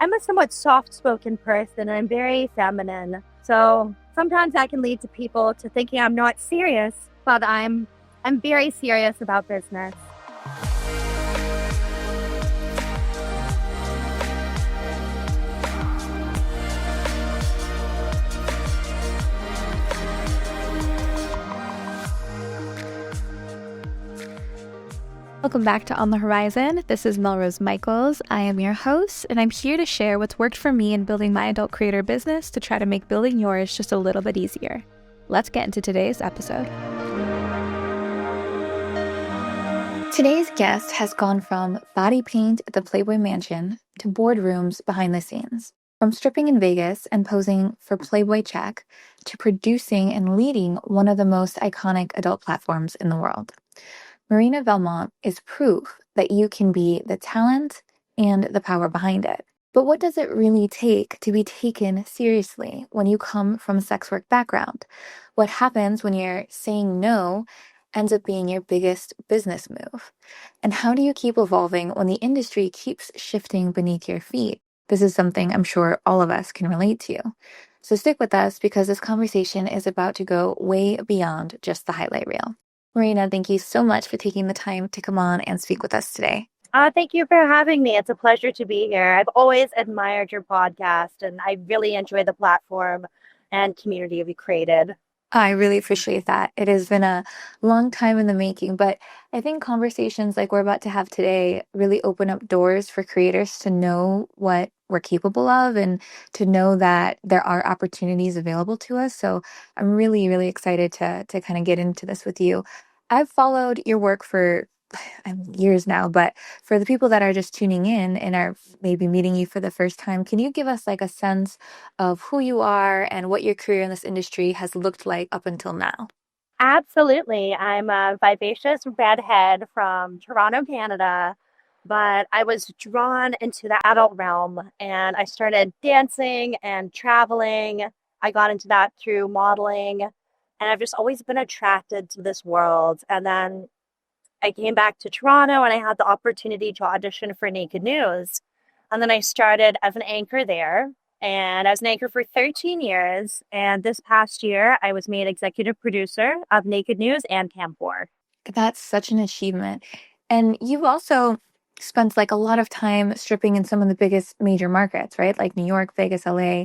I'm a somewhat soft-spoken person and I'm very feminine. So sometimes that can lead to people to thinking I'm not serious, but I'm very serious about business. Welcome back to On the Horizon. This is Melrose Michaels. I am your host, and I'm here to share what's worked for me in building my adult creator business to try to make building yours just a little bit easier. Let's get into today's episode. Today's guest has gone from body paint at the Playboy Mansion to boardrooms behind the scenes. From stripping in Vegas and posing for Playboy Check to producing and leading one of the most iconic adult platforms in the world. Marina Valmont is proof that you can be the talent and the power behind it. But what does it really take to be taken seriously when you come from a sex work background? What happens when you're saying no ends up being your biggest business move? And how do you keep evolving when the industry keeps shifting beneath your feet? This is something I'm sure all of us can relate to. So stick with us because this conversation is about to go way beyond just the highlight reel. Marina, thank you so much for taking the time to come on and speak with us today. Thank you for having me. It's a pleasure to be here. I've always admired your podcast, and I really enjoy the platform and community you've created. I really appreciate that. It has been a long time in the making, but I think conversations like we're about to have today really open up doors for creators to know what we're capable of and to know that there are opportunities available to us. So I'm really, really excited to kind of get into this with you. I've followed your work for years now, but for the people that are just tuning in and are maybe meeting you for the first time, can you give us like a sense of who you are and what your career in this industry has looked like up until now? Absolutely. I'm a vivacious redhead from Toronto, Canada, but I was drawn into the adult realm and I started dancing and traveling. I got into that through modeling, and I've just always been attracted to this world. And then I came back to Toronto and I had the opportunity to audition for Naked News. And then I started as an anchor there. And I was an anchor for 13 years. And this past year, I was made executive producer of Naked News and Cam4. That's such an achievement. And you've also spent like a lot of time stripping in some of the biggest major markets, right? Like New York, Vegas, LA.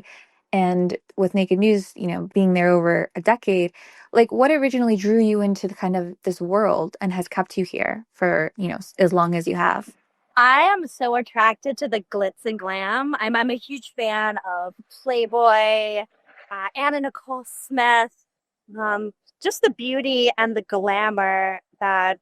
And with Naked News, being there over a decade, like what originally drew you into the kind of this world and has kept you here for, as long as you have? I am so attracted to the glitz and glam. I'm a huge fan of Playboy, Anna Nicole Smith, just the beauty and the glamour that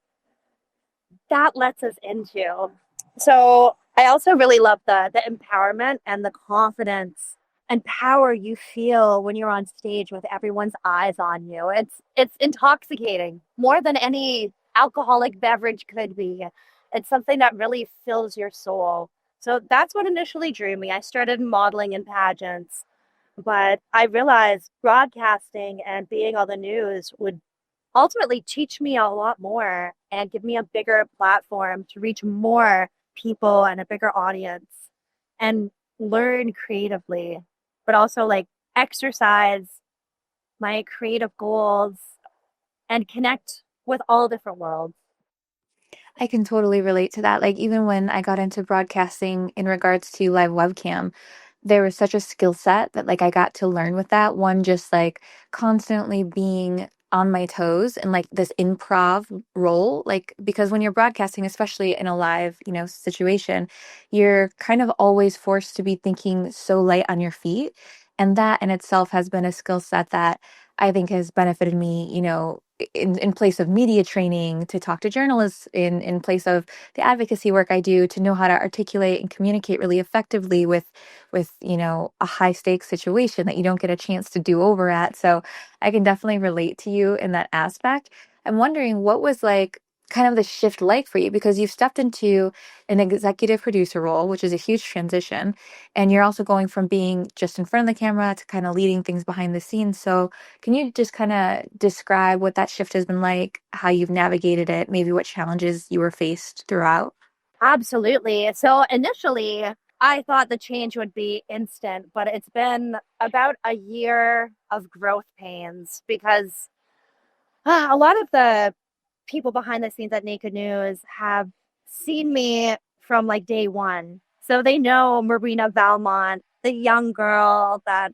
lets us into. So I also really love the empowerment and the confidence and power you feel when you're on stage with everyone's eyes on you. It's intoxicating, more than any alcoholic beverage could be. It's something that really fills your soul. So that's what initially drew me. I started modeling in pageants, but I realized broadcasting and being on the news would ultimately teach me a lot more and give me a bigger platform to reach more people and a bigger audience and learn creatively, but also like exercise my creative goals and connect with all different worlds. I can totally relate to that. Like even when I got into broadcasting in regards to live webcam, there was such a skill set that like I got to learn with that. One, just like constantly being on my toes and like this improv role, like because when you're broadcasting, especially in a live, situation, you're kind of always forced to be thinking so light on your feet. And that in itself has been a skill set that I think has benefited me, in place of media training, to talk to journalists, in place of the advocacy work I do, to know how to articulate and communicate really effectively with a high stakes situation that you don't get a chance to do over at. So I can definitely relate to you in that aspect. I'm wondering what was like kind of the shift like for you, because you've stepped into an executive producer role, which is a huge transition. And you're also going from being just in front of the camera to kind of leading things behind the scenes. So can you just kind of describe what that shift has been like, how you've navigated it, maybe what challenges you were faced throughout? Absolutely. So initially, I thought the change would be instant, but it's been about a year of growth pains because a lot of the people behind the scenes at Naked News have seen me from like day one. So they know Marina Valmont, the young girl that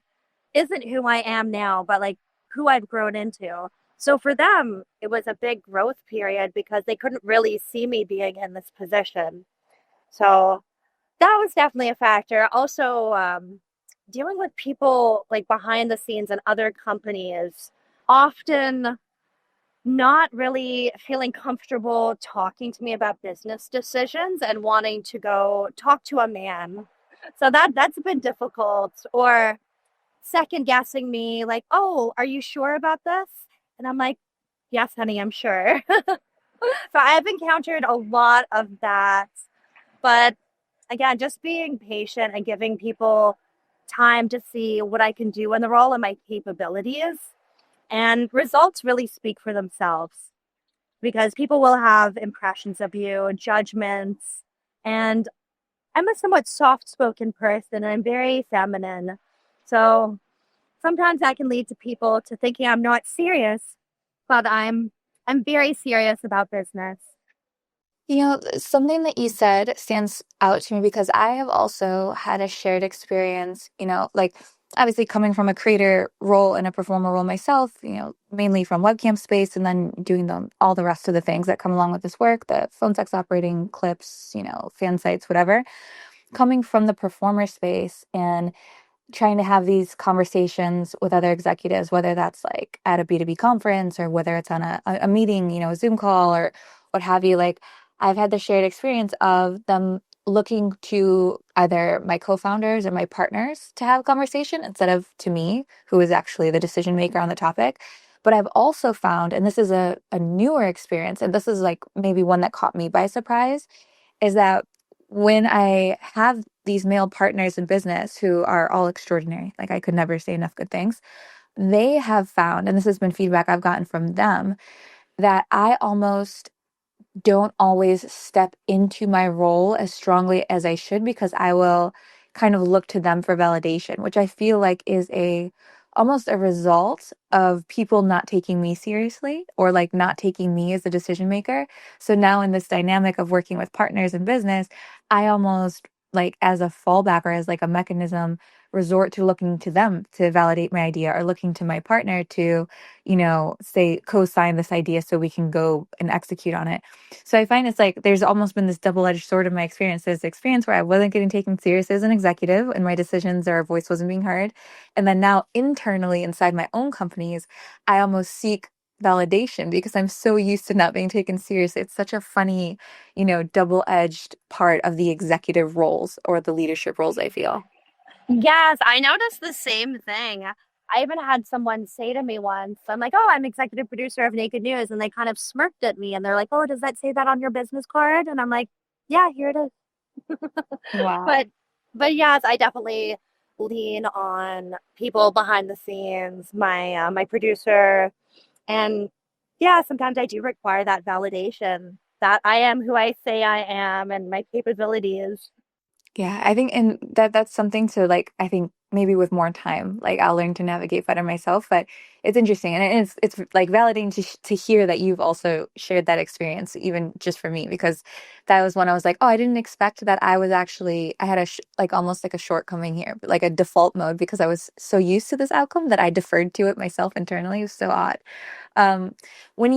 isn't who I am now, but like who I've grown into. So for them, it was a big growth period because they couldn't really see me being in this position. So that was definitely a factor. Also, dealing with people like behind the scenes and other companies, often not really feeling comfortable talking to me about business decisions and wanting to go talk to a man. So that's been difficult. Or second guessing me, like, oh, are you sure about this? And I'm like, yes, honey, I'm sure. So I've encountered a lot of that. But again, just being patient and giving people time to see what I can do in the role and my capabilities. And results really speak for themselves because people will have impressions of you, judgments. And I'm a somewhat soft spoken person and I'm very feminine. So sometimes that can lead to people to thinking I'm not serious, but I'm very serious about business. You know, something that you said stands out to me because I have also had a shared experience, like obviously coming from a creator role and a performer role myself, mainly from webcam space and then doing all the rest of the things that come along with this work, the phone sex operating clips, fan sites, whatever. Coming from the performer space and trying to have these conversations with other executives, whether that's like at a B2B conference or whether it's on a meeting, a Zoom call or what have you. Like I've had the shared experience of them looking to either my co-founders or my partners to have a conversation instead of to me, who is actually the decision maker on the topic. But I've also found, and this is a newer experience, and this is like maybe one that caught me by surprise, is that when I have these male partners in business who are all extraordinary, like I could never say enough good things, they have found, and this has been feedback I've gotten from them, that I almost don't always step into my role as strongly as I should because I will kind of look to them for validation, which I feel like is a almost a result of people not taking me seriously or like not taking me as a decision maker. So now in this dynamic of working with partners in business, I almost like as a fallback or as like a mechanism resort to looking to them to validate my idea or looking to my partner to, say co-sign this idea so we can go and execute on it. So I find it's like there's almost been this double-edged sword of my experience. There's the experience where I wasn't getting taken serious as an executive and my decisions or voice wasn't being heard. And then now internally inside my own companies, I almost seek validation because I'm so used to not being taken seriously. It's such a funny, double-edged part of the executive roles or the leadership roles, I feel. Yes, I noticed the same thing. I even had someone say to me once, I'm like, oh, I'm executive producer of Naked News. And they kind of smirked at me and they're like, oh, does that say that on your business card? And I'm like, yeah, here it is. Wow. But but yes, I definitely lean on people behind the scenes, my producer, and yeah, sometimes I do require that validation that I am who I say I am and my capabilities. Yeah, I think and that's something to like I think maybe with more time, like I'll learn to navigate better myself, but it's interesting and it's like validating to hear that you've also shared that experience even just for me because that was when I was like, "Oh, I didn't expect that I was actually I had a like almost like a shortcoming here, but like a default mode because I was so used to this outcome that I deferred to it myself internally." It was so odd. Um, when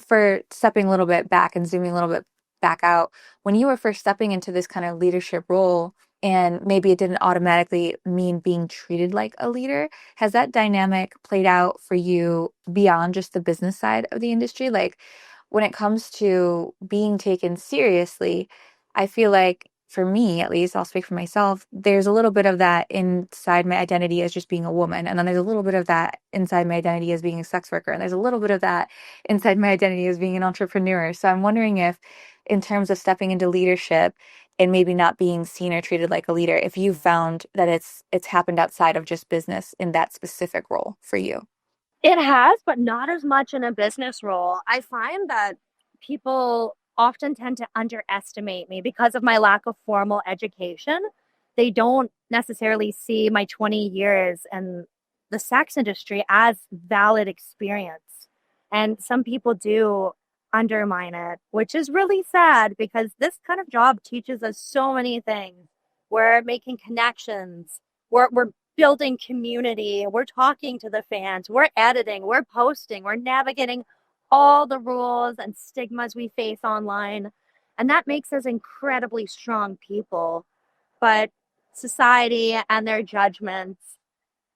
for stepping a little bit back and zooming a little bit back out, when you were first stepping into this kind of leadership role, and maybe it didn't automatically mean being treated like a leader, has that dynamic played out for you beyond just the business side of the industry? Like when it comes to being taken seriously, I feel like for me, at least, I'll speak for myself, there's a little bit of that inside my identity as just being a woman. And then there's a little bit of that inside my identity as being a sex worker. And there's a little bit of that inside my identity as being an entrepreneur. So I'm wondering if, in terms of stepping into leadership and maybe not being seen or treated like a leader, if you found that it's happened outside of just business in that specific role for you. It has, but not as much in a business role. I find that people often tend to underestimate me because of my lack of formal education. They don't necessarily see my 20 years in the sex industry as valid experience. And some people do undermine it, which is really sad because this kind of job teaches us so many things. We're making connections, we're building community, we're talking to the fans, we're editing, we're posting, we're navigating all the rules and stigmas we face online. And that makes us incredibly strong people. But society and their judgments,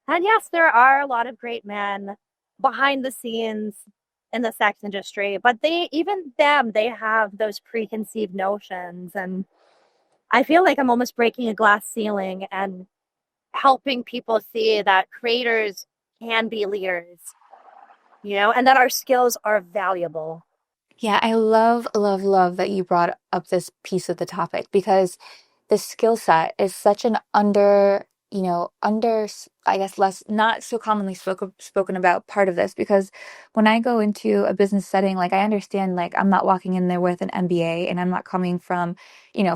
and yes, there are a lot of great men behind the scenes in the sex industry, but they have those preconceived notions. And I feel like I'm almost breaking a glass ceiling and helping people see that creators can be leaders, and that our skills are valuable. Yeah, I love, love, love that you brought up this piece of the topic because the skill set is such an I guess less, not so commonly spoken about part of this because when I go into a business setting, like I understand, like I'm not walking in there with an MBA and I'm not coming from,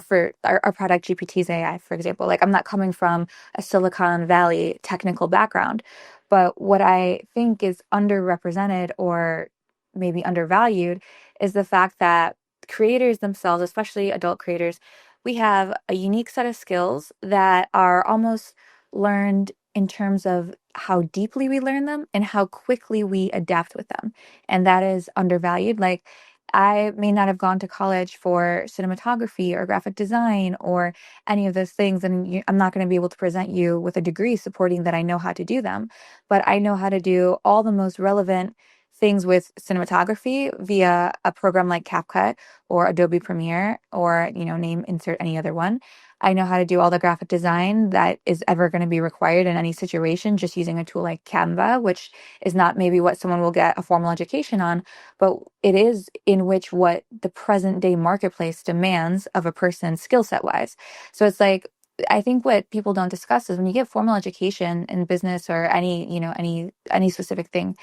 for our product GPT's AI, for example, like I'm not coming from a Silicon Valley technical background. But what I think is underrepresented or maybe undervalued is the fact that creators themselves, especially adult creators, we have a unique set of skills that are almost learned in terms of how deeply we learn them and how quickly we adapt with them. And that is undervalued. Like, I may not have gone to college for cinematography or graphic design or any of those things. And I'm not going to be able to present you with a degree supporting that I know how to do them. But I know how to do all the most relevant things with cinematography via a program like CapCut or Adobe Premiere or, name insert any other one. I know how to do all the graphic design that is ever going to be required in any situation just using a tool like Canva, which is not maybe what someone will get a formal education on, but it is in which what the present day marketplace demands of a person skill set wise. So it's like, I think what people don't discuss is when you get formal education in business or any specific thing,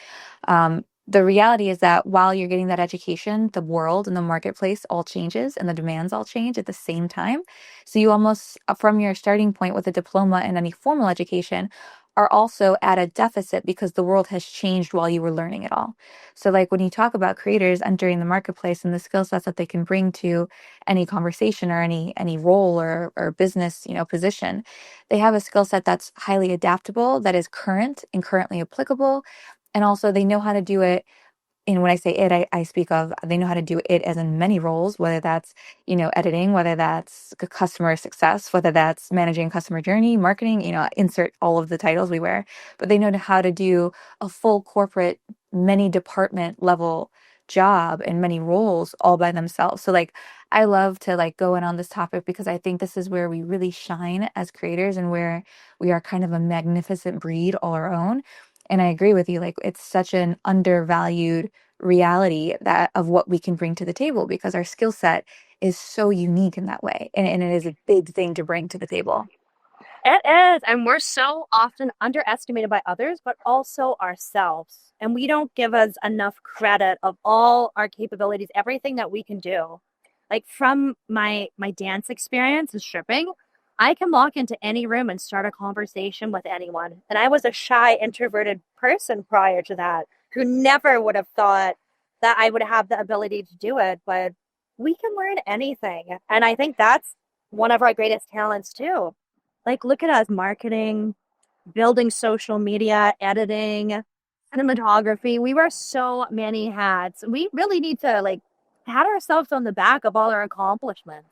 the reality is that while you're getting that education, the world and the marketplace all changes and the demands all change at the same time. So you almost, from your starting point with a diploma and any formal education, are also at a deficit because the world has changed while you were learning it all. So, like when you talk about creators entering the marketplace and the skill sets that they can bring to any conversation or any role or business, position, they have a skill set that's highly adaptable, that is current and currently applicable, and also they know how to do it. And when I say it, I speak of they know how to do it as in many roles, whether that's, editing, whether that's customer success, whether that's managing customer journey, marketing, insert all of the titles we wear. But they know how to do a full corporate, many department level job and many roles all by themselves. So like I love to like go in on this topic because I think this is where we really shine as creators and where we are kind of a magnificent breed all our own. And I agree with you. Like it's such an undervalued reality that of what we can bring to the table because our skill set is so unique in that way. And it is a big thing to bring to the table. It is. And we're so often underestimated by others, but also ourselves. And we don't give us enough credit of all our capabilities, everything that we can do. Like from my dance experience and stripping, I can walk into any room and start a conversation with anyone. And I was a shy, introverted person prior to that who never would have thought that I would have the ability to do it. But we can learn anything. And I think that's one of our greatest talents too. Like, look at us marketing, building social media, editing, cinematography. We wear so many hats. We really need to like pat ourselves on the back of all our accomplishments.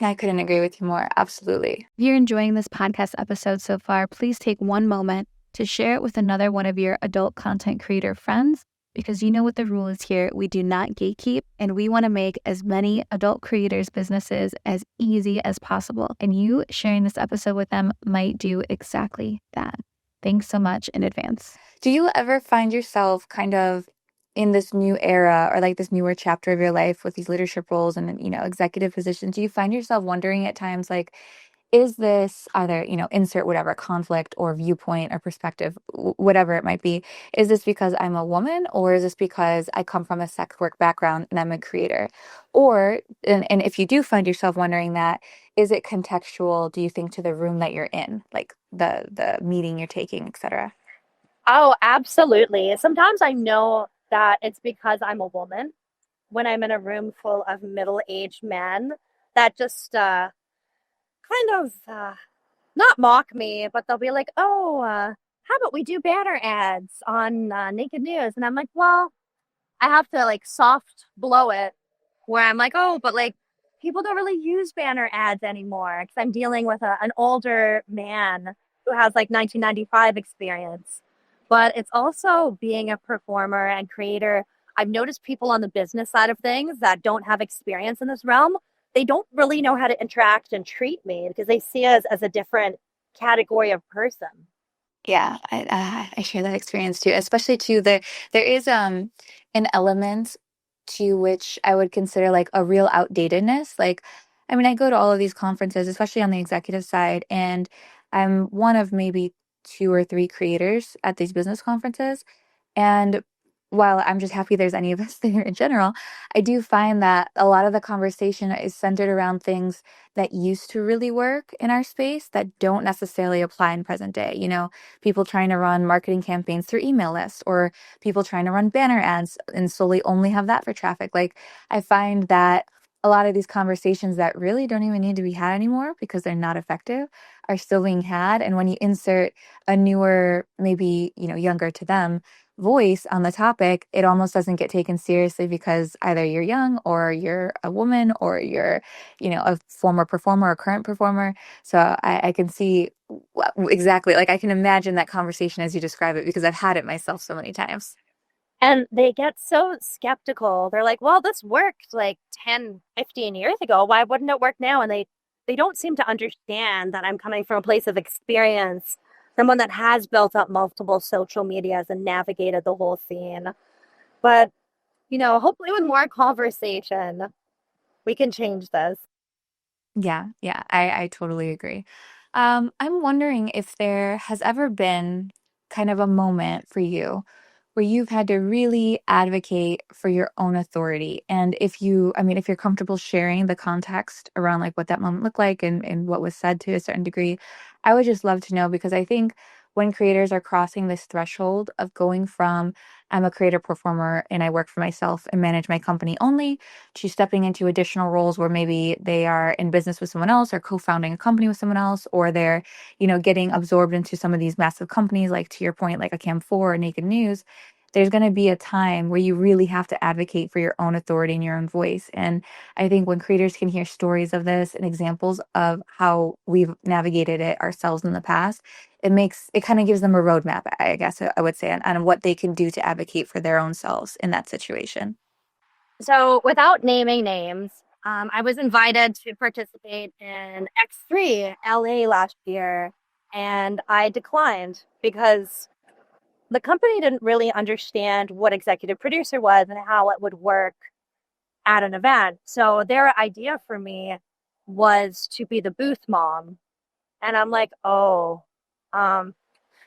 I couldn't agree with you more. Absolutely. If you're enjoying this podcast episode so far, please take one moment to share it with another one of your adult content creator friends, because you know what the rule is here. We do not gatekeep, and we want to make as many adult creators' businesses as easy as possible. And you sharing this episode with them might do exactly that. Thanks so much in advance. Do you ever find yourself kind of in this new era or like this newer chapter of your life with these leadership roles and, executive positions? Do you find yourself wondering at times, like, is this either, insert whatever conflict or viewpoint or perspective, whatever it might be, is this because I'm a woman, or is this because I come from a sex work background and I'm a creator? Or, and if you do find yourself wondering that, is it contextual, do you think, to the room that you're in, like the meeting you're taking, etc.? Oh, absolutely. Sometimes I know that it's because I'm a woman when I'm in a room full of middle-aged men that just kind of not mock me, but they'll be like, "Oh, how about we do banner ads on Naked News?" And I'm like, "Well, I have to like soft blow it where I'm like, oh, but like people don't really use banner ads anymore because I'm dealing with an older man who has like 1995 experience. But it's also being a performer and creator. I've noticed people on the business side of things that don't have experience in this realm. They don't really know how to interact and treat me because they see us as a different category of person. Yeah, I share that experience too, especially too there is an element to which I would consider like a real outdatedness. Like, I mean, I go to all of these conferences, especially on the executive side, and I'm one of maybe two or three creators at these business conferences. And while I'm just happy there's any of us there in general, I do find that a lot of the conversation is centered around things that used to really work in our space that don't necessarily apply in present day. People trying to run marketing campaigns through email lists, or people trying to run banner ads and solely only have that for traffic. Like, I find that a lot of these conversations that really don't even need to be had anymore because they're not effective are still being had. And when you insert a newer, maybe, younger to them voice on the topic, it almost doesn't get taken seriously because either you're young or you're a woman or you're, a former performer or current performer. So I can see exactly, like I can imagine that conversation as you describe it because I've had it myself so many times. And they get so skeptical. They're like, well, this worked like 10, 15 years ago. Why wouldn't it work now? And they don't seem to understand that I'm coming from a place of experience, someone that has built up multiple social medias and navigated the whole scene. But, hopefully with more conversation, we can change this. Yeah, I totally agree. I'm wondering if there has ever been kind of a moment for you where you've had to really advocate for your own authority. And if you're comfortable sharing the context around like what that moment looked like and what was said to a certain degree, I would just love to know because I think when creators are crossing this threshold of going from I'm a creator performer and I work for myself and manage my company only to stepping into additional roles where maybe they are in business with someone else or co-founding a company with someone else, or they're, getting absorbed into some of these massive companies, like to your point, like a Cam4 or Naked News. There's going to be a time where you really have to advocate for your own authority and your own voice. And I think when creators can hear stories of this and examples of how we've navigated it ourselves in the past, it kind of gives them a roadmap, I guess I would say, on what they can do to advocate for their own selves in that situation. So, without naming names, I was invited to participate in X3 LA last year, and I declined because the company didn't really understand what executive producer was and how it would work at an event. So, their idea for me was to be the booth mom. And I'm like, oh, um,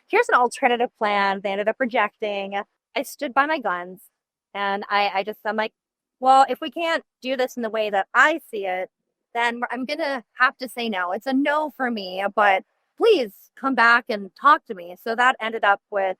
here's an alternative plan. They ended up rejecting. I stood by my guns and I'm like, well, if we can't do this in the way that I see it, then I'm going to have to say no. It's a no for me, but please come back and talk to me. So that ended up with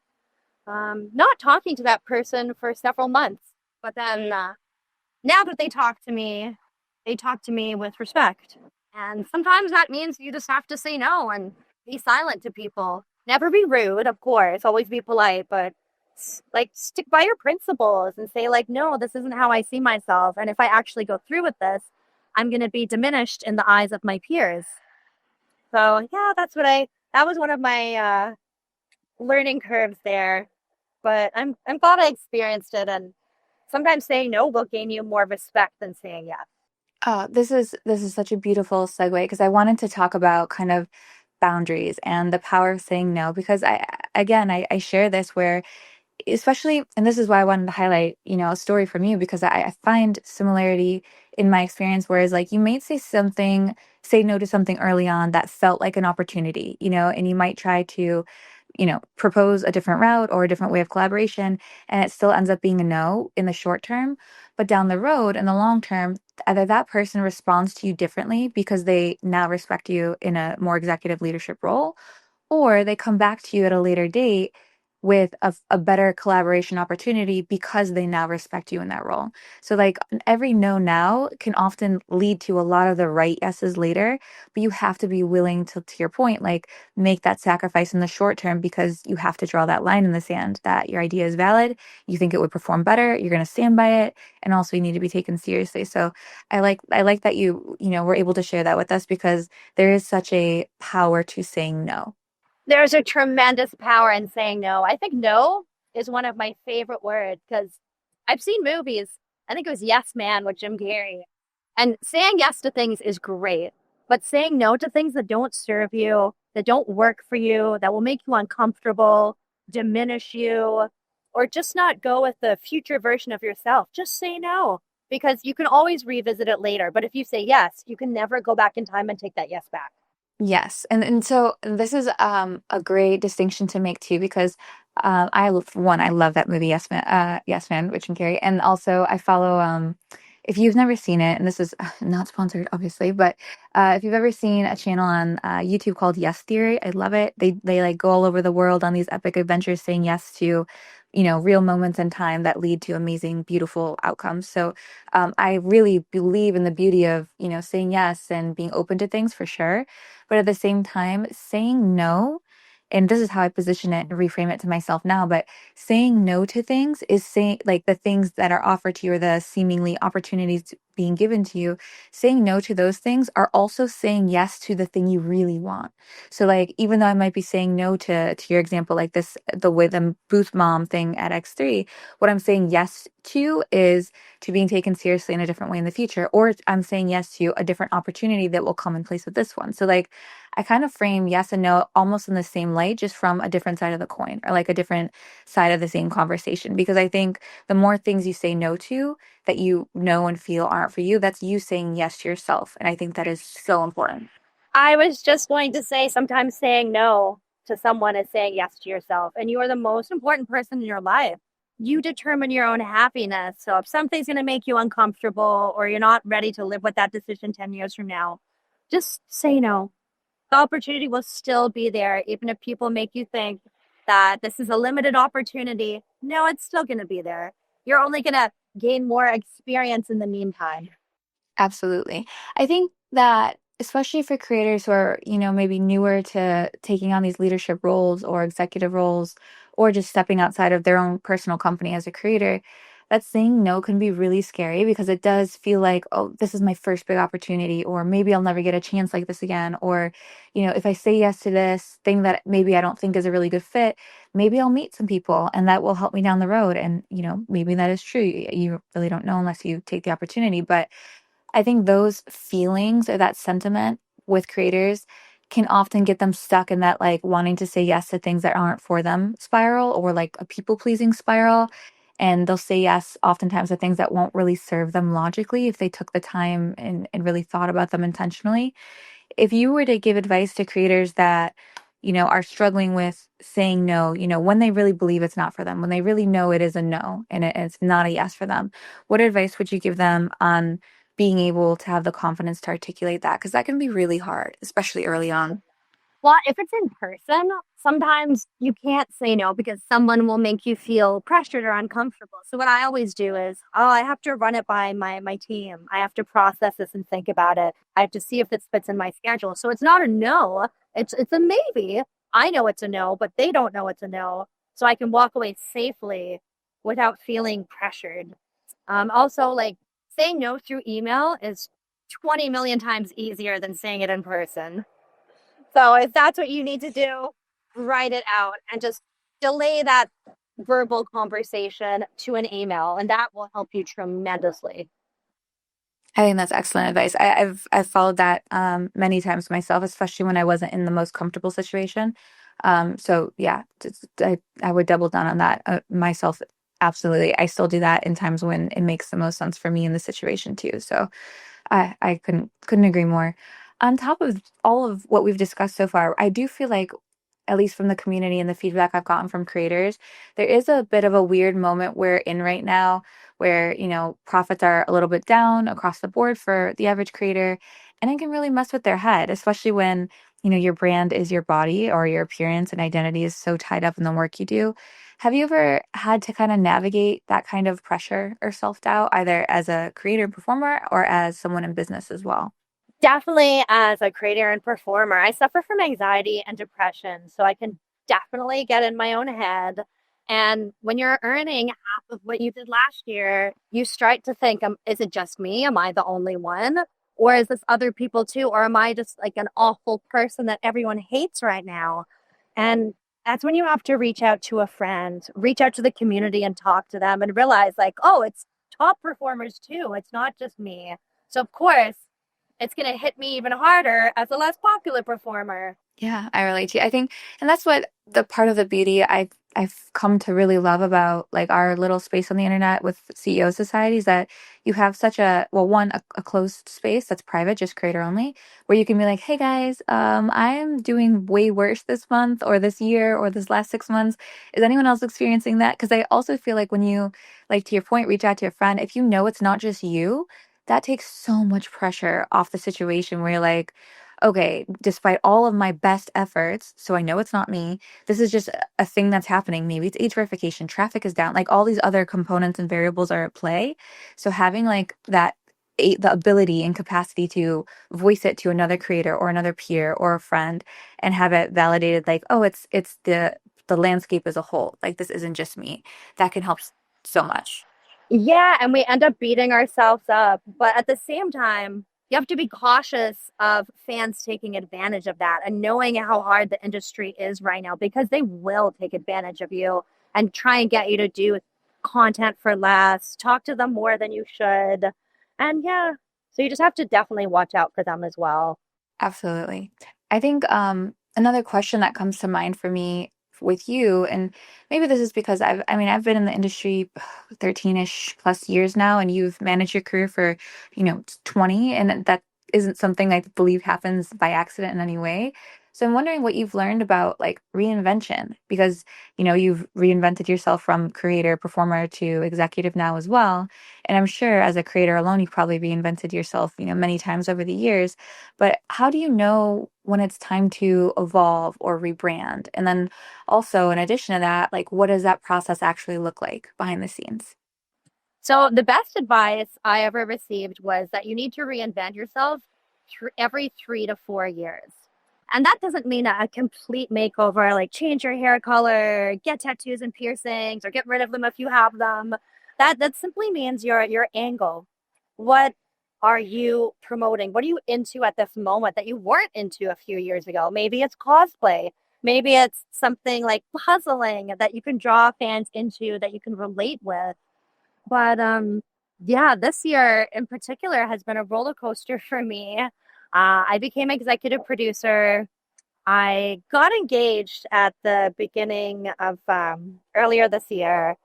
not talking to that person for several months. But then now that they talk to me with respect. And sometimes that means you just have to say no and be silent to people. Never be rude, of course, always be polite, but like stick by your principles and say like, no, this isn't how I see myself. And if I actually go through with this, I'm going to be diminished in the eyes of my peers. So yeah, that was one of my learning curves there. But I'm glad I experienced it. And sometimes saying no will gain you more respect than saying yes. Oh, this is such a beautiful segue because I wanted to talk about kind of boundaries and the power of saying no because I share this where especially, and this is why I wanted to highlight, a story from you because I find similarity in my experience, whereas like you may say something say no to something early on that felt like an opportunity, and you might try to, propose a different route or a different way of collaboration, and it still ends up being a no in the short term. But down the road, in the long term, either that person responds to you differently because they now respect you in a more executive leadership role, or they come back to you at a later date with a better collaboration opportunity because they now respect you in that role. So, like, every no now can often lead to a lot of the right yeses later, but you have to be willing to your point, like, make that sacrifice in the short term because you have to draw that line in the sand that your idea is valid, you think it would perform better, you're going to stand by it, and also you need to be taken seriously. So, I like that you were able to share that with us because there is such a power to saying no. There's a tremendous power in saying no. I think no is one of my favorite words because I've seen movies. I think it was Yes Man with Jim Carrey. And saying yes to things is great, but saying no to things that don't serve you, that don't work for you, that will make you uncomfortable, diminish you, or just not go with the future version of yourself, just say no because you can always revisit it later. But if you say yes, you can never go back in time and take that yes back. Yes, and so this is a great distinction to make too because for one, I love that movie Yes Man with Jim Carrey, and also I follow if you've never seen it, and this is not sponsored obviously, but if you've ever seen a channel on YouTube called Yes Theory, I love it. They like go all over the world on these epic adventures saying yes to real moments in time that lead to amazing, beautiful outcomes. So I really believe in the beauty of saying yes and being open to things for sure, but at the same time, saying no, and this is how I position it and reframe it to myself now, but saying no to things is saying, like, the things that are offered to you or the seemingly opportunities being given to you, saying no to those things are also saying yes to the thing you really want. So, like, even though I might be saying no to your example, like this, the way the booth mom thing at X3, what I'm saying yes to is to being taken seriously in a different way in the future, or I'm saying yes to a different opportunity that will come in place with this one. So, like, I kind of frame yes and no almost in the same light, just from a different side of the coin or like a different side of the same conversation. Because I think the more things you say no to that you know and feel aren't for you, that's you saying yes to yourself. And I think that is so important. I was just going to say sometimes saying no to someone is saying yes to yourself, and you are the most important person in your life. You determine your own happiness. So if something's going to make you uncomfortable or you're not ready to live with that decision 10 years from now, just say no. The opportunity will still be there, even if people make you think that this is a limited opportunity. No, it's still going to be there. You're only going to gain more experience in the meantime. Absolutely. I think that especially for creators who are, maybe newer to taking on these leadership roles or executive roles or just stepping outside of their own personal company as a creator, that saying no can be really scary because it does feel like, oh, this is my first big opportunity, or maybe I'll never get a chance like this again. Or, if I say yes to this thing that maybe I don't think is a really good fit, maybe I'll meet some people and that will help me down the road. And, maybe that is true. You really don't know unless you take the opportunity. But I think those feelings or that sentiment with creators can often get them stuck in that, like, wanting to say yes to things that aren't for them spiral, or like a people pleasing spiral. And they'll say yes oftentimes to things that won't really serve them logically if they took the time and really thought about them intentionally. If you were to give advice to creators that, are struggling with saying no, when they really believe it's not for them, when they really know it is a no and it's not a yes for them, what advice would you give them on being able to have the confidence to articulate that? Because that can be really hard, especially early on. Well, if it's in person, sometimes you can't say no because someone will make you feel pressured or uncomfortable. So what I always do is, oh, I have to run it by my team. I have to process this and think about it. I have to see if this fits in my schedule. So it's not a no, it's a maybe. I know it's a no, but they don't know it's a no. So I can walk away safely without feeling pressured. Also, like, saying no through email is 20 million times easier than saying it in person. So if that's what you need to do, write it out and just delay that verbal conversation to an email, and that will help you tremendously. I think that's excellent advice. I've followed that many times myself, especially when I wasn't in the most comfortable situation. So yeah, I would double down on that myself. Absolutely, I still do that in times when it makes the most sense for me in the situation too. So I couldn't agree more. On top of all of what we've discussed so far, I do feel like, at least from the community and the feedback I've gotten from creators, there is a bit of a weird moment we're in right now where, profits are a little bit down across the board for the average creator. And it can really mess with their head, especially when, your brand is your body or your appearance and identity is so tied up in the work you do. Have you ever had to kind of navigate that kind of pressure or self doubt, either as a creator and performer or as someone in business as well? Definitely, as a creator and performer, I suffer from anxiety and depression, so I can definitely get in my own head. And when you're earning half of what you did last year, you start to think, is it just me? Am I the only one? Or is this other people too? Or am I just like an awful person that everyone hates right now? And that's when you have to reach out to a friend, reach out to the community and talk to them and realize, like, oh, it's top performers too. It's not just me. So, of course, it's going to hit me even harder as a less popular performer. Yeah, I relate to you. I think, and that's what the part of the beauty I've come to really love about like our little space on the internet with CEO society is that you have such a, well, one, a closed space that's private, just creator only, where you can be like, hey guys, I'm doing way worse this month or this year or this last 6 months. Is anyone else experiencing that? Because I also feel like when you, like to your point, reach out to a friend, if you know it's not just you, that takes so much pressure off the situation where you're like, okay, despite all of my best efforts, so I know it's not me, this is just a thing that's happening. Maybe it's age verification, traffic is down, like all these other components and variables are at play. So having like that, the ability and capacity to voice it to another creator or another peer or a friend and have it validated, like, oh, it's the landscape as a whole. Like this isn't just me. That can help so much. Yeah, and we end up beating ourselves up. But at the same time, you have to be cautious of fans taking advantage of that and knowing how hard the industry is right now because they will take advantage of you and try and get you to do content for less, talk to them more than you should. And yeah, so you just have to definitely watch out for them as well. Absolutely. I think another question that comes to mind for me with you, and maybe this is because I've been in the industry 13-ish plus years now, and you've managed your career for, 20, and that isn't something I believe happens by accident in any way. So I'm wondering what you've learned about like reinvention, because, you've reinvented yourself from creator, performer to executive now as well. And I'm sure as a creator alone, you've probably reinvented yourself, many times over the years. But how do you know when it's time to evolve or rebrand? And then also, in addition to that, like what does that process actually look like behind the scenes? So the best advice I ever received was that you need to reinvent yourself every 3 to 4 years. And that doesn't mean a complete makeover, like change your hair color, get tattoos and piercings, or get rid of them if you have them. That simply means your angle. What are you promoting? What are you into at this moment that you weren't into a few years ago? Maybe it's cosplay. Maybe it's something like puzzling that you can draw fans into that you can relate with. But yeah, this year in particular has been a roller coaster for me. I became executive producer. I got engaged at the beginning of earlier this year,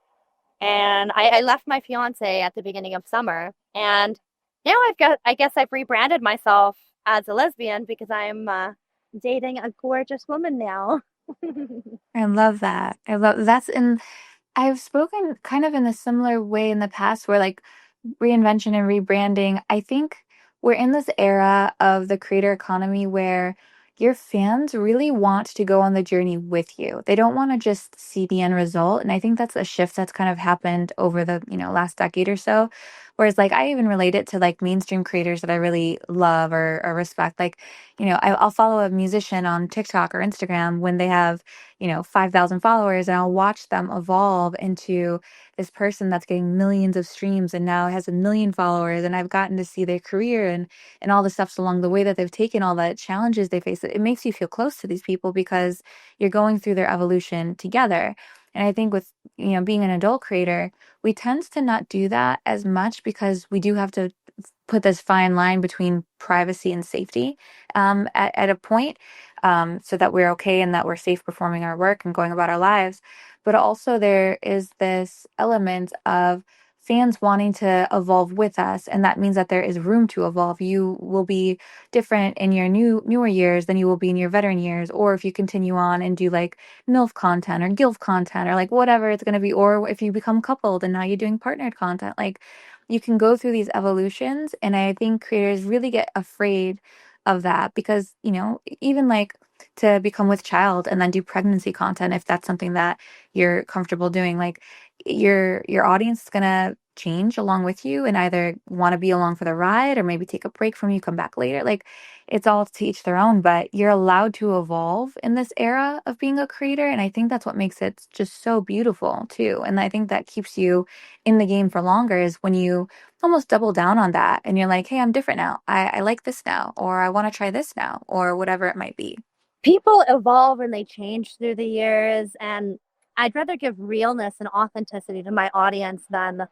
and I left my fiance at the beginning of summer. And now I guess I've rebranded myself as a lesbian because I'm dating a gorgeous woman now. I love that. I love that's in I've spoken kind of in a similar way in the past where like reinvention and rebranding, I think we're in this era of the creator economy where your fans really want to go on the journey with you. They don't want to just see the end result. And I think that's a shift that's kind of happened over the, last decade or so. Whereas like I even relate it to like mainstream creators that I really love or respect. Like, I'll follow a musician on TikTok or Instagram when they have, 5,000 followers, and I'll watch them evolve into this person that's getting millions of streams and now has 1 million followers, and I've gotten to see their career and all the steps along the way that they've taken, all the challenges they face. It makes you feel close to these people because you're going through their evolution together. And I think with being an adult creator, we tend to not do that as much because we do have to put this fine line between privacy and safety at a point, so that we're okay and that we're safe performing our work and going about our lives. But also there is this element of fans wanting to evolve with us, and that means that there is room to evolve. You will be different in your newer years than you will be in your veteran years, or if you continue on and do like MILF content or GILF content or like whatever it's going to be, or if you become coupled and now you're doing partnered content, like you can go through these evolutions. And I think creators really get afraid of that because, even like to become with child and then do pregnancy content, if that's something that you're comfortable doing, like your audience is gonna change along with you and either want to be along for the ride or maybe take a break from you, come back later. Like it's all to each their own, but you're allowed to evolve in this era of being a creator. And I think that's what makes it just so beautiful too. And I think that keeps you in the game for longer is when you almost double down on that and you're like, hey, I'm different now. I like this now, or I want to try this now, or whatever it might be. People evolve and they change through the years, and I'd rather give realness and authenticity to my audience than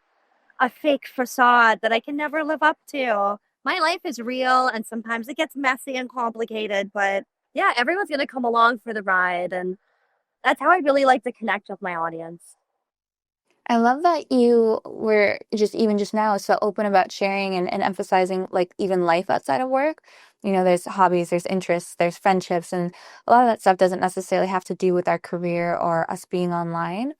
a fake facade that I can never live up to. My life is real and sometimes it gets messy and complicated, but yeah, everyone's going to come along for the ride. And that's how I really like to connect with my audience. I love that you were just now so open about sharing and emphasizing like even life outside of work. There's hobbies, there's interests, there's friendships, and a lot of that stuff doesn't necessarily have to do with our career or us being online.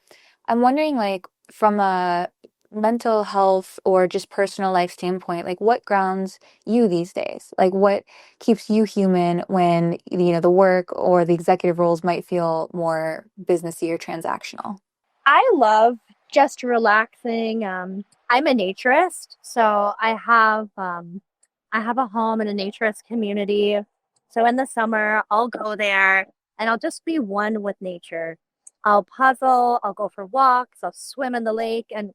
I'm wondering, like, from a mental health or just personal life standpoint, like what grounds you these days? Like what keeps you human when, the work or the executive roles might feel more businessy or transactional? I love just relaxing. I'm a naturist, so I have a home in a naturist community. So in the summer, I'll go there and I'll just be one with nature. I'll puzzle, I'll go for walks, I'll swim in the lake, and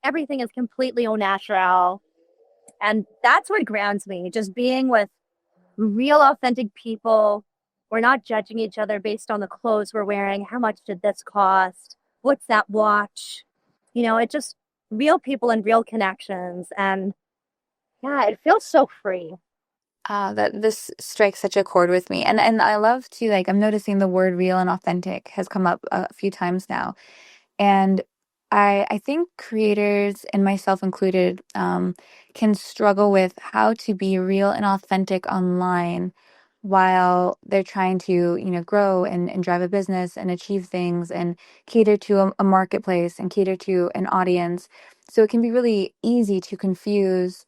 everything is completely au natural. And that's what grounds me, just being with real, authentic people. We're not judging each other based on the clothes we're wearing. How much did this cost? What's that watch? It just real people and real connections. And yeah, it feels so free. That this strikes such a chord with me. And I love to like I'm noticing the word real and authentic has come up a few times now. And I think creators and myself included can struggle with how to be real and authentic online while they're trying to, grow and drive a business and achieve things and cater to a marketplace and cater to an audience. So it can be really easy to confuse,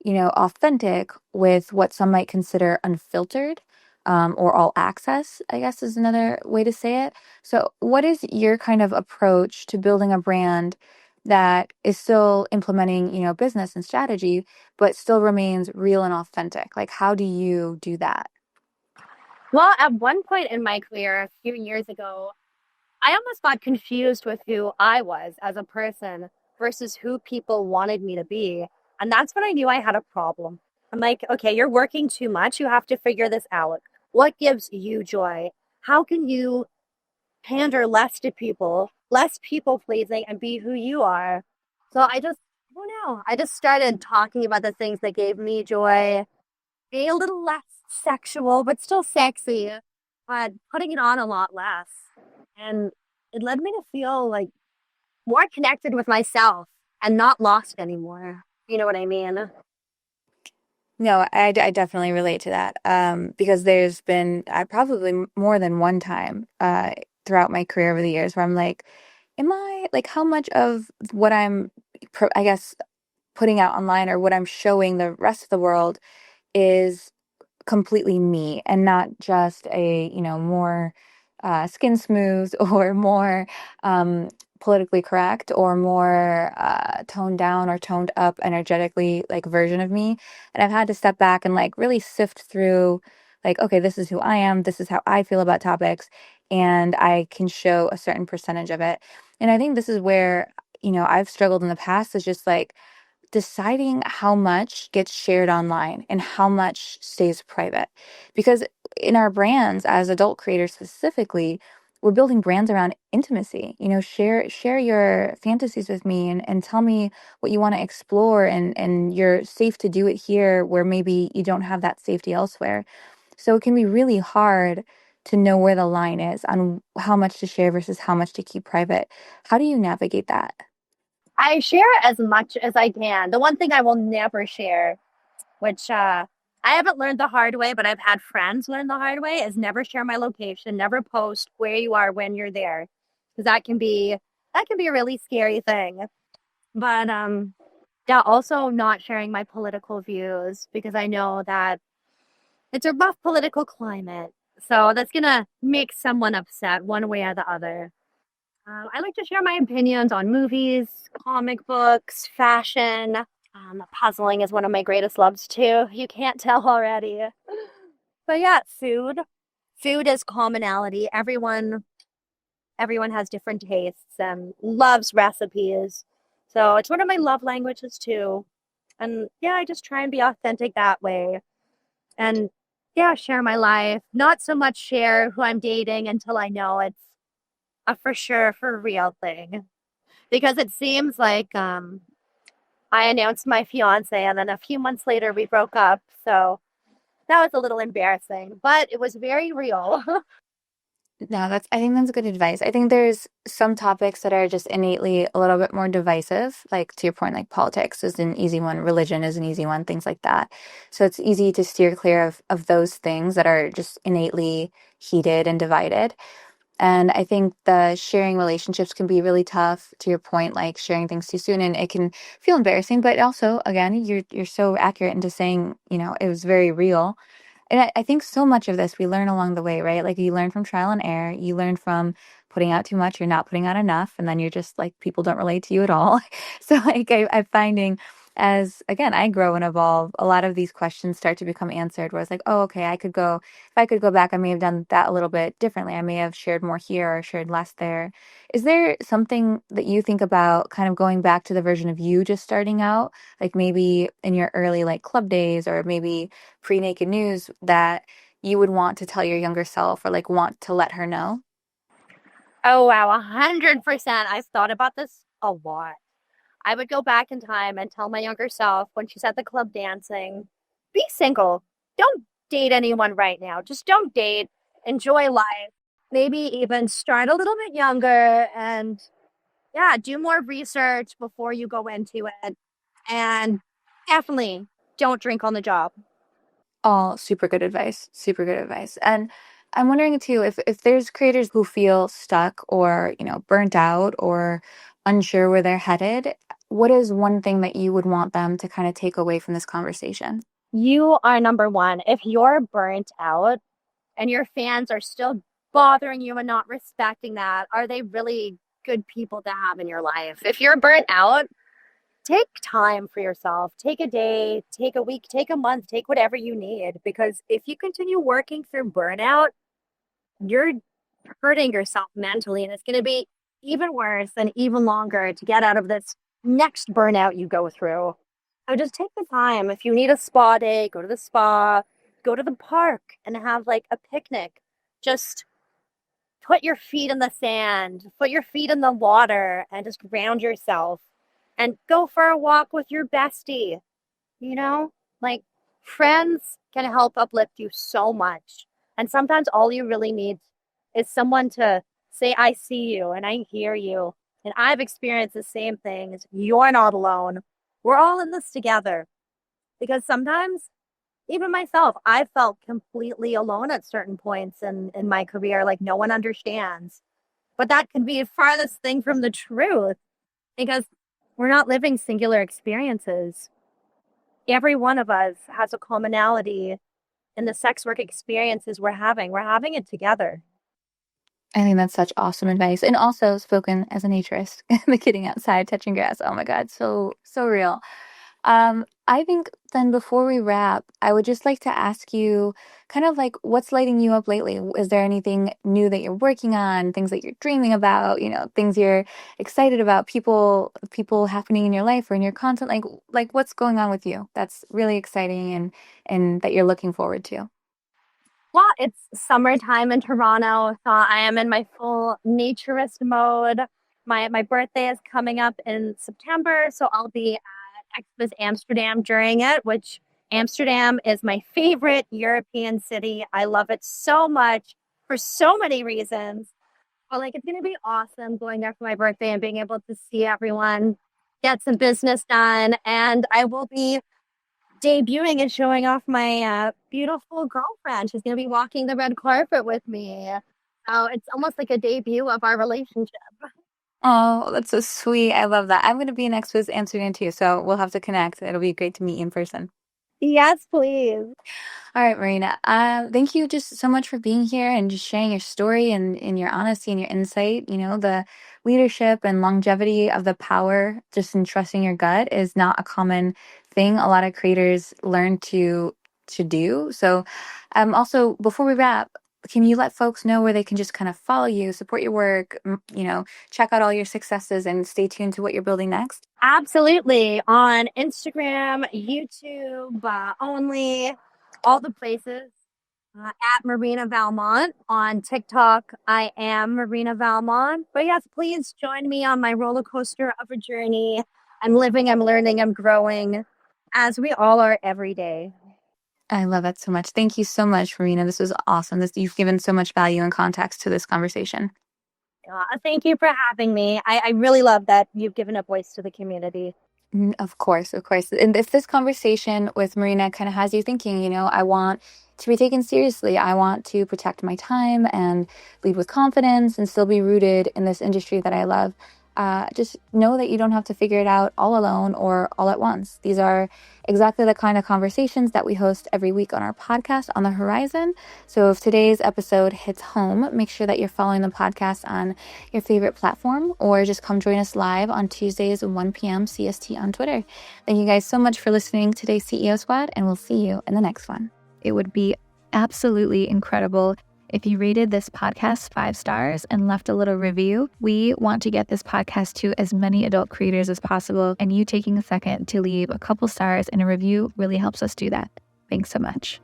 authentic with what some might consider unfiltered, or all access, I guess is another way to say it. So, what is your kind of approach to building a brand that is still implementing, business and strategy, but still remains real and authentic? Like, how do you do that? Well, at one point in my career, a few years ago, I almost got confused with who I was as a person versus who people wanted me to be. And that's when I knew I had a problem. I'm like, okay, you're working too much. You have to figure this out. What gives you joy? How can you pander less to people, less people pleasing, and be who you are? So I don't know. I just started talking about the things that gave me joy, be a little less sexual, but still sexy, but putting it on a lot less. And it led me to feel like more connected with myself and not lost anymore. You know what I mean? No, I definitely relate to that because there's been probably more than one time throughout my career over the years where I'm like, am I like how much of what I'm, I guess, putting out online or what I'm showing the rest of the world is completely me and not just a, more skin smooth or more um, politically correct or more toned down or toned up energetically like version of me. And I've had to step back and like really sift through like, okay, this is who I am. This is how I feel about topics. And I can show a certain percentage of it. And I think this is where, I've struggled in the past is just like, deciding how much gets shared online and how much stays private. Because in our brands as adult creators specifically, we're building brands around intimacy. Share your fantasies with me and tell me what you want to explore and you're safe to do it here where maybe you don't have that safety elsewhere. So it can be really hard to know where the line is on how much to share versus how much to keep private. How do you navigate that? I share as much as I can. The one thing I will never share, which I haven't learned the hard way, but I've had friends learn the hard way, is never share my location, never post where you are when you're there, because that can be a really scary thing. But yeah, also not sharing my political views because I know that it's a rough political climate. So that's gonna make someone upset one way or the other. I like to share my opinions on movies, comic books, fashion. Puzzling is one of my greatest loves too. You can't tell already. But yeah, food. Food is commonality. Everyone has different tastes and loves recipes. So it's one of my love languages too. And yeah, I just try and be authentic that way. And yeah, share my life. Not so much share who I'm dating until I know it's a for sure, for real thing. Because it seems like I announced my fiance and then a few months later we broke up. So that was a little embarrassing, but it was very real. No, I think that's good advice. I think there's some topics that are just innately a little bit more divisive, like to your point, like politics is an easy one, religion is an easy one, things like that. So it's easy to steer clear of those things that are just innately heated and divided. And I think the sharing relationships can be really tough, to your point, like sharing things too soon, and it can feel embarrassing. But also, again, you're so accurate into saying, it was very real. And I think so much of this we learn along the way, right? Like you learn from trial and error. You learn from putting out too much, you're not putting out enough, and then you're just like people don't relate to you at all. So like I'm finding as again I grow and evolve, a lot of these questions start to become answered. Where it's like, oh, okay, if I could go back, I may have done that a little bit differently. I may have shared more here or shared less there. Is there something that you think about, kind of going back to the version of you just starting out, like maybe in your early like club days, or maybe pre-naked news, that you would want to tell your younger self or like want to let her know? Oh wow, 100%. I've thought about this a lot. I would go back in time and tell my younger self when she's at the club dancing, be single. Don't date anyone right now. Just don't date. Enjoy life. Maybe even start a little bit younger and yeah, do more research before you go into it. And definitely don't drink on the job. All super good advice. Super good advice. And I'm wondering too, if there's creators who feel stuck or, burnt out or unsure where they're headed, what is one thing that you would want them to kind of take away from this conversation? You are number one. If you're burnt out and your fans are still bothering you and not respecting that, are they really good people to have in your life? If you're burnt out, take time for yourself. Take a day, take a week, take a month, take whatever you need. Because if you continue working through burnout, you're hurting yourself mentally, and it's going to be even worse and even longer to get out of this next burnout you go through. So just take the time. If you need a spa day, go to the spa, go to the park and have like a picnic. Just put your feet in the sand, put your feet in the water, and just ground yourself and go for a walk with your bestie. You know, like friends can help uplift you so much. And sometimes all you really need is someone to say, I see you and I hear you. And I've experienced the same things. You're not alone. We're all in this together. Because sometimes, even myself, I felt completely alone at certain points in my career. Like no one understands. But that can be the farthest thing from the truth because we're not living singular experiences. Every one of us has a commonality in the sex work experiences we're having. We're having it together. I think that's such awesome advice. And also spoken as a naturist, the kidding outside, touching grass. Oh my God, so, so real. I think then before we wrap, I would just like to ask you kind of like what's lighting you up lately? Is there anything new that you're working on, things that you're dreaming about, things you're excited about, people happening in your life or in your content? Like what's going on with you that's really exciting and that you're looking forward to? Well, it's summertime in Toronto, so I am in my full naturist mode. My birthday is coming up in September, so I'll be at Expo Amsterdam during it, which Amsterdam is my favorite European city. I love it so much for so many reasons. But like it's gonna be awesome going there for my birthday and being able to see everyone. get some business done. And I will be debuting and showing off my beautiful girlfriend. She's going to be walking the red carpet with me. So it's almost like a debut of our relationship. Oh, that's so sweet. I love that. I'm going to be in Expo's Amsterdam too, so we'll have to connect. It'll be great to meet you in person. Yes, please. All right, Marina. Thank you just so much for being here and just sharing your story and your honesty and your insight. You know, the leadership and longevity of the power just in trusting your gut is not a common thing a lot of creators learn to do. So, also before we wrap, can you let folks know where they can just kind of follow you, support your work, check out all your successes and stay tuned to what you're building next? Absolutely. On Instagram, YouTube, only, all the places. At Marina Valmont. On TikTok, I am Marina Valmont. But yes, please join me on my roller coaster of a journey. I'm living, I'm learning, I'm growing, as we all are every day. I love that so much. Thank you so much, Marina. This was awesome. You've given so much value and context to this conversation. Thank you for having me. I really love that you've given a voice to the community. Of course, of course. And if this conversation with Marina kind of has you thinking, I want to be taken seriously. I want to protect my time and lead with confidence and still be rooted in this industry that I love. Just know that you don't have to figure it out all alone or all at once. These are exactly the kind of conversations that we host every week on our podcast, On the Horizon. So if today's episode hits home, make sure that you're following the podcast on your favorite platform or just come join us live on Tuesdays at 1 p.m. CST on Twitter. Thank you guys so much for listening to today's CEO Squad, and we'll see you in the next one. It would be absolutely incredible if you rated this podcast 5 stars and left a little review. We want to get this podcast to as many adult creators as possible, and you taking a second to leave a couple stars and a review really helps us do that. Thanks so much.